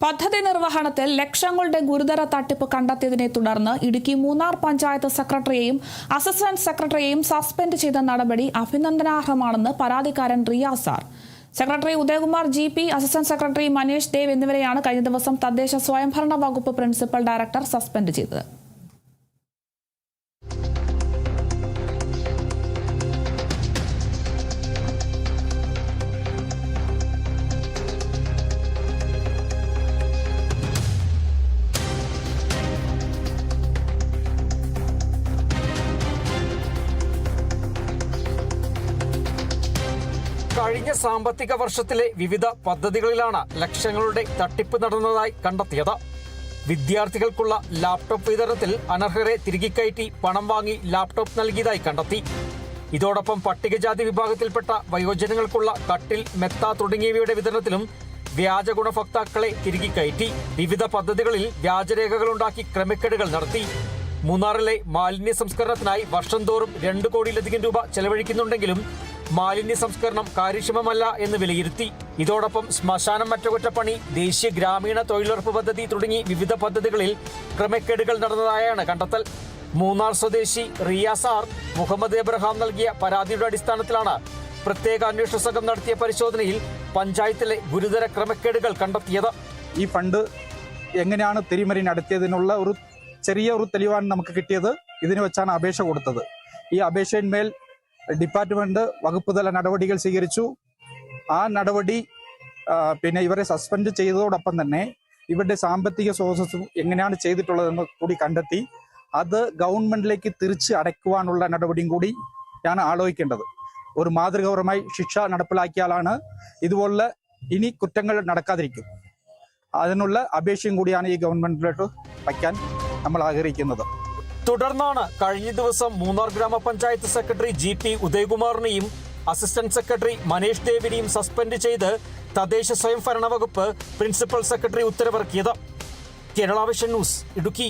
പദ്ധതി നിർവഹണത്തിൽ ലക്ഷങ്ങളുടെ ഗുരുതര തട്ടിപ്പ് കണ്ടെത്തിയതിനെ തുടർന്ന് ഇടുക്കി മൂന്നാർ പഞ്ചായത്ത് സെക്രട്ടറിയെയും അസിസ്റ്റന്റ് സെക്രട്ടറിയെയും സസ്പെൻഡ് ചെയ്ത നടപടി അഭിനന്ദനാർഹമാണെന്ന് പരാതിക്കാരൻ Riyas R. Secretary Udayakumar GP, assistant secretary Manish Dev എന്നിവരെയാണ് കഴിഞ്ഞ ദിവസം തദ്ദേശ സ്വയംഭരണ വകുപ്പ് പ്രിൻസിപ്പൽ ഡയറക്ടർ സസ്പെൻഡ് ചെയ്തത്. കഴിഞ്ഞ സാമ്പത്തിക വർഷത്തിലെ വിവിധ പദ്ധതികളിലാണ് ലക്ഷങ്ങളുടെ തട്ടിപ്പ് നടന്നതായി കണ്ടെത്തിയത്. വിദ്യാർത്ഥികൾക്കുള്ള ലാപ്ടോപ്പ് വിതരണത്തിൽ അനർഹരെ തിരികെ കയറ്റി പണം വാങ്ങി ലാപ്ടോപ്പ് നൽകിയതായി കണ്ടെത്തി. ഇതോടൊപ്പം പട്ടികജാതി വിഭാഗത്തിൽപ്പെട്ട വയോജനങ്ങൾക്കുള്ള കട്ടിൽ, മെത്ത തുടങ്ങിയവയുടെ വിതരണത്തിലും വ്യാജ ഗുണഭോക്താക്കളെ തിരികെ കയറ്റി. വിവിധ പദ്ധതികളിൽ വ്യാജരേഖകളുണ്ടാക്കി ക്രമക്കേടുകൾ നടത്തി. മൂന്നാറിലെ മാലിന്യ സംസ്കരണത്തിനായി വർഷം തോറും 2 കോടിയിലധികം രൂപ ചെലവഴിക്കുന്നുണ്ടെങ്കിലും മാലിന്യ സംസ്കരണം കാര്യക്ഷമമല്ല എന്ന് വിലയിരുത്തി. ഇതോടൊപ്പം ശ്മശാനം അറ്റകുറ്റപ്പണി, ദേശീയ ഗ്രാമീണ തൊഴിലുറപ്പ് പദ്ധതി തുടങ്ങി വിവിധ പദ്ധതികളിൽ ക്രമക്കേടുകൾ നടന്നതായാണ് കണ്ടെത്തൽ. മൂന്നാർ സ്വദേശി റിയാസ് ആർ, മുഹമ്മദ് എബ്രഹാം നൽകിയ പരാതിയുടെ അടിസ്ഥാനത്തിലാണ് പ്രത്യേക അന്വേഷണ സംഘം നടത്തിയ പരിശോധനയിൽ പഞ്ചായത്തിലെ ഗുരുതര ക്രമക്കേടുകൾ കണ്ടെത്തിയത്. ഈ ഫണ്ട് എങ്ങനെയാണ് തിരിമറി നടത്തിയതിനുള്ള ഒരു ചെറിയ തെളിവാണ് നമുക്ക് കിട്ടിയത്. ഇതിന് വെച്ചാണ് അപേക്ഷ കൊടുത്തത്. ഈ അപേക്ഷയിന്മേൽ ഡിപ്പാർട്ട്മെന്റ് വകുപ്പ് തല നടപടികൾ സ്വീകരിച്ചു. ആ നടപടി പിന്നെ ഇവരെ സസ്പെൻഡ് ചെയ്തതോടൊപ്പം തന്നെ ഇവരുടെ സാമ്പത്തിക സ്രോതസ്സ് എങ്ങനെയാണ് ചെയ്തിട്ടുള്ളതെന്ന് കൂടി കണ്ടെത്തി അത് ഗവൺമെന്റിലേക്ക് തിരിച്ച് അടയ്ക്കുവാനുള്ള നടപടിയും കൂടി ഞാൻ ആലോചിക്കേണ്ടത്. ഒരു മാതൃകാപരമായി ശിക്ഷ നടപ്പിലാക്കിയാലാണ് ഇതുപോലുള്ള ഇനി കുറ്റങ്ങൾ നടക്കാതിരിക്കും. അതിനുള്ള അപേക്ഷയും കൂടിയാണ് ഈ ഗവൺമെന്റിലോട്ട് വയ്ക്കാൻ നമ്മൾ ആഗ്രഹിക്കുന്നത്. തുടർന്നാണ് കഴിഞ്ഞ ദിവസം മൂന്നാർ ഗ്രാമപഞ്ചായത്ത് സെക്രട്ടറി GP ഉദയകുമാറിനെയും അസിസ്റ്റന്റ് സെക്രട്ടറി മനീഷ് ദേവിനെയും സസ്പെൻഡ് ചെയ്ത് തദ്ദേശ സ്വയംഭരണ വകുപ്പ് പ്രിൻസിപ്പൽ സെക്രട്ടറി ഉത്തരവിറക്കിയത്. Kerala vision news, Idukki.